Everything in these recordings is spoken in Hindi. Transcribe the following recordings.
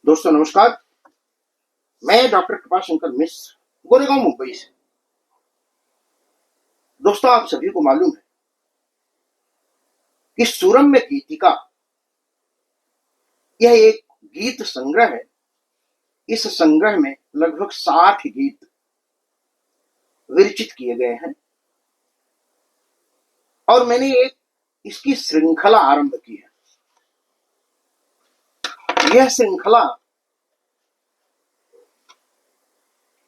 दोस्तों नमस्कार। मैं डॉक्टर कृपाशंकर मिश्र गोरेगांव मुंबई से। दोस्तों आप सभी को मालूम है कि सुरम में गीतिका यह एक गीत संग्रह है। इस संग्रह में लगभग 60 गीत विरचित किए गए हैं और मैंने एक इसकी श्रृंखला आरंभ की है। यह श्रृंखला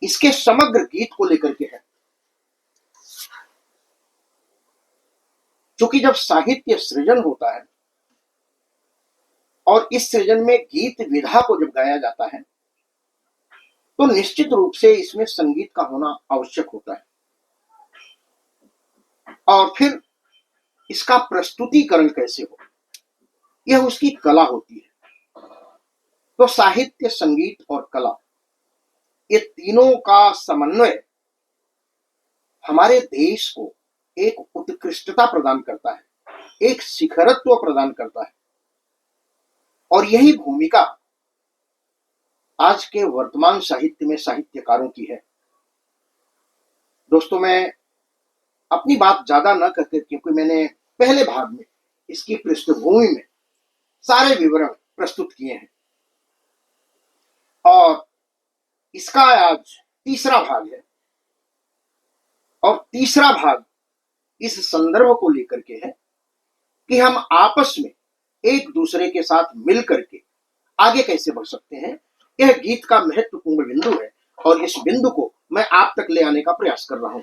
इसके समग्र गीत को लेकर के है। क्योंकि जब साहित्य सृजन होता है और इस सृजन में गीत विधा को जब गाया जाता है तो निश्चित रूप से इसमें संगीत का होना आवश्यक होता है और फिर इसका प्रस्तुतिकरण कैसे हो, यह उसकी कला होती है। तो साहित्य, संगीत और कला, ये तीनों का समन्वय हमारे देश को एक उत्कृष्टता प्रदान करता है, एक शिखरत्व प्रदान करता है और यही भूमिका आज के वर्तमान साहित्य में साहित्यकारों की है। दोस्तों मैं अपनी बात ज्यादा न करके, क्योंकि मैंने पहले भाग में इसकी पृष्ठभूमि में सारे विवरण प्रस्तुत किए हैं और इसका आज तीसरा भाग है और तीसरा भाग इस संदर्भ को लेकर के है कि हम आपस में एक दूसरे के साथ मिल करके आगे कैसे बढ़ सकते हैं। यह गीत का महत्वपूर्ण बिंदु है और इस बिंदु को मैं आप तक ले आने का प्रयास कर रहा हूं।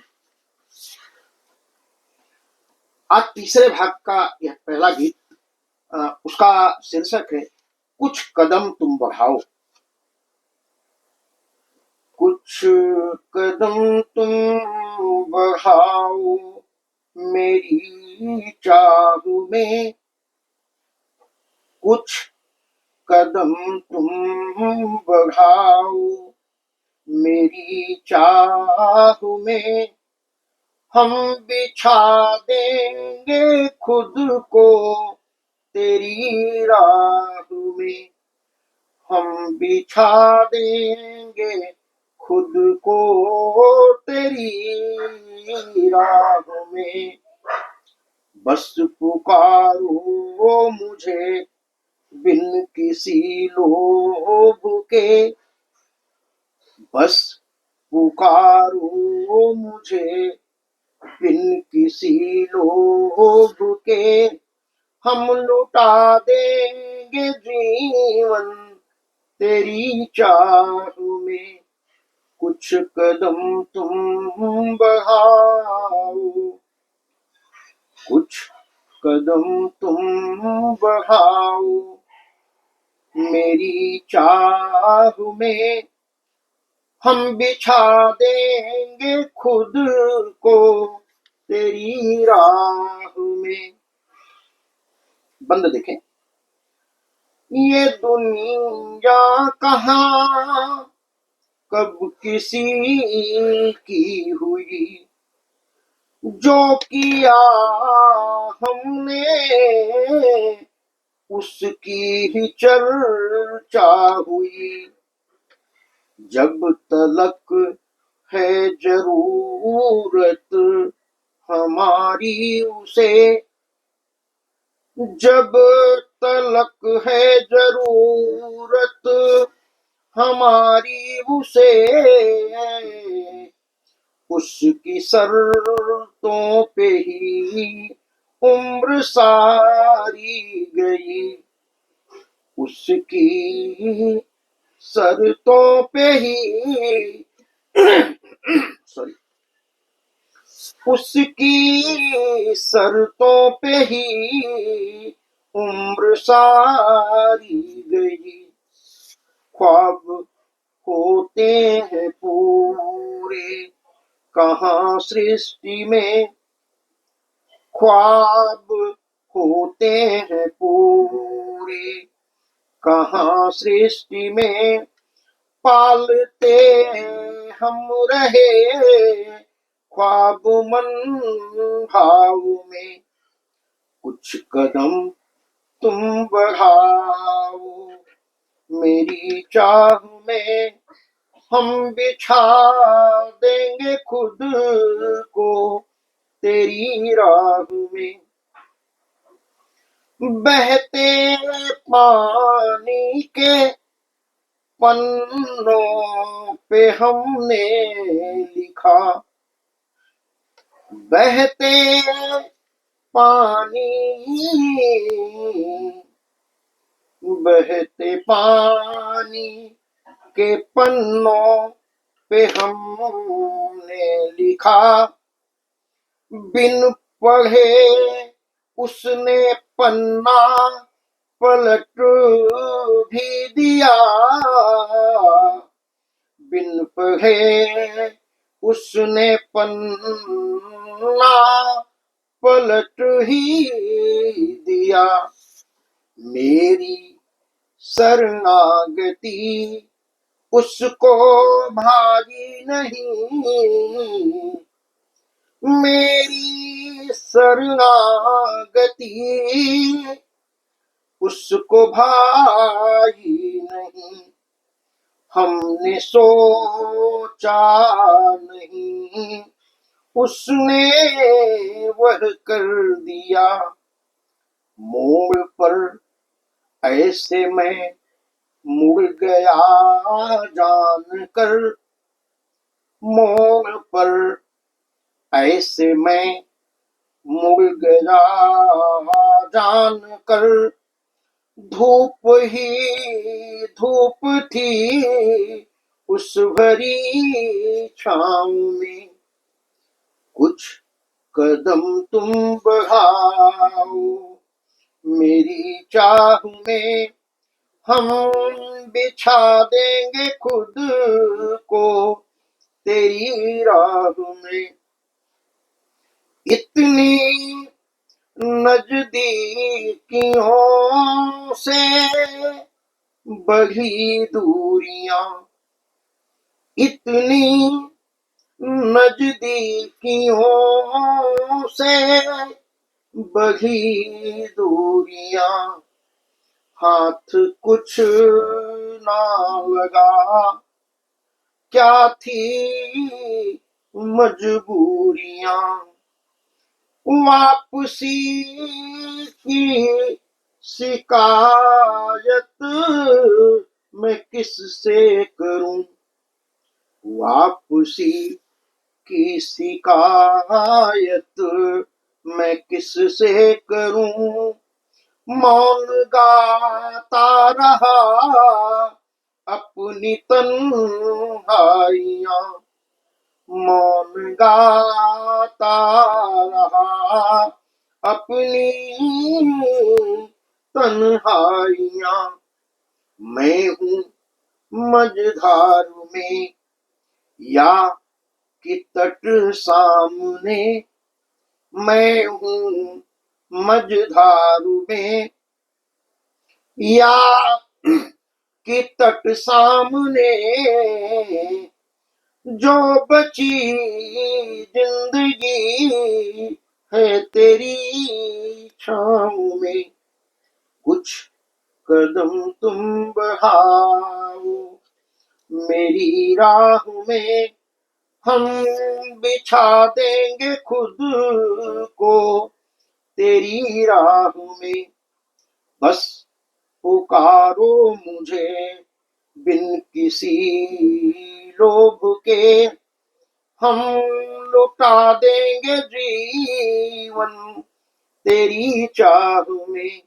आज तीसरे भाग का यह पहला गीत, उसका शीर्षक है कुछ कदम तुम बढ़ाओ। कुछ कदम तुम बढ़ाओ मेरी चाह में, कुछ कदम तुम बढ़ाओ मेरी चाह में, हम बिछा देंगे खुद को तेरी राह में, हम बिछा देंगे खुद को तेरी राह में। बस पुकारो मुझे बिन किसी लोभ के, बस पुकारो मुझे बिन किसी लोभ के, हम लुटा देंगे जीवन तेरी चाह में। कुछ कदम तुम बढ़ाओ, कुछ कदम तुम बढ़ाओ मेरी चाह में, हम बिछा देंगे खुद को तेरी राह में। बंद देखें। ये दुनिया कहाँ कब किसी की हुई, जो किया हमने उसकी ही चर्चा हुई। जब तलक है जरूरत हमारी उसे, जब तलक है जरूरत हमारी उसे, उसकी शर्तों पे ही उम्र सारी गई, उसकी शर्तों पे ही सॉरी उसकी शर्तों पे ही उम्र सारी गई। ख्वाब होते हैं पूरे कहाँ सृष्टि में, ख्वाब होते हैं पूरे कहाँ सृष्टि में, पालते हम रहे ख्वाब मन भाव में। कुछ कदम तुम बढ़ाओ मेरी चाह में हम बिछा देंगे खुद को तेरी राह में। बहते पानी के पन्नों पे हमने लिखा, बहते पानी, बहते पानी के पन्नों पे हमने लिखा, बिन पढ़े उसने पन्ना पलट भी दिया, बिन पढ़े उसने पन्ना पलट ही दिया। मेरी शरणागति उसको भारी नहीं, मेरी शरणागति उसको भारी नहीं। हमने सोचा नहीं उसने वह कर दिया, मोड़ पर ऐसे मैं मुड़ गया जानकर, मोड़ पर ऐसे मैं मुड़ गया जानकर। धूप ही धूप थी उस भरी छाँव में, कुछ कदम तुम बढ़ाओ मेरी चाह में, हम बिछा देंगे खुद को तेरी राह में। इतनी नजदीकियों से बढ़ी दूरियां, इतनी नजदीकियों से बढ़ी दूरियां, हाथ कुछ ना लगा, क्या थी मजबूरियां, वापसी की शिकायत मैं किससे करूं, वापसी की शिकायत मैं किससे करूं। मौन गाता रहा अपनी तन्हाइयां, मौन गाता रहा अपनी तन्हाइयां। मैं हूँ मझधार में या कि तट सामने, मैं हूँ मझधार में या कि तट सामने, जो बची जिंदगी है तेरी छाँव में, कुछ कदम तुम बढ़ाओ मेरी राह में, हम बिछा देंगे खुद को तेरी राह में। बस पुकारो मुझे बिन किसी लोभ के, हम लुटा देंगे जीवन तेरी चाह में,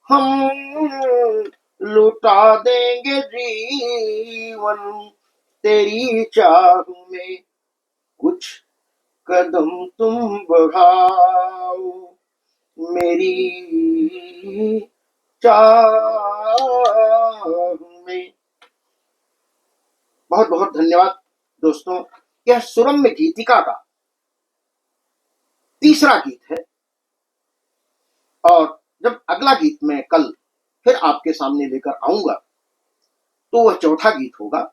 हम लुटा देंगे जीवन तेरी चाह में। कुछ कदम तुम बढ़ाओ मेरी चाह में। बहुत बहुत धन्यवाद दोस्तों। यह सुरम्य गीतिका का तीसरा गीत है, और जब अगला गीत मैं कल फिर आपके सामने लेकर आऊंगा तो वह चौथा गीत होगा।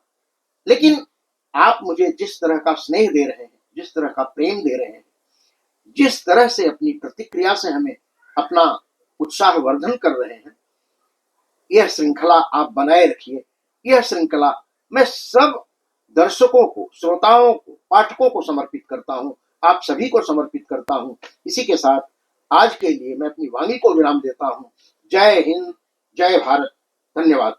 लेकिन आप मुझे जिस तरह का स्नेह दे रहे हैं, जिस तरह का प्रेम दे रहे हैं, जिस तरह से अपनी प्रतिक्रिया से हमें अपना उत्साह वर्धन कर रहे हैं, यह श्रृंखला आप बनाए रखिए। यह श्रृंखला मैं सब दर्शकों को, श्रोताओं को, पाठकों को समर्पित करता हूं, आप सभी को समर्पित करता हूं। इसी के साथ आज के लिए मैं अपनी वाणी को विराम देता हूं। जय हिंद, जय भारत, धन्यवाद।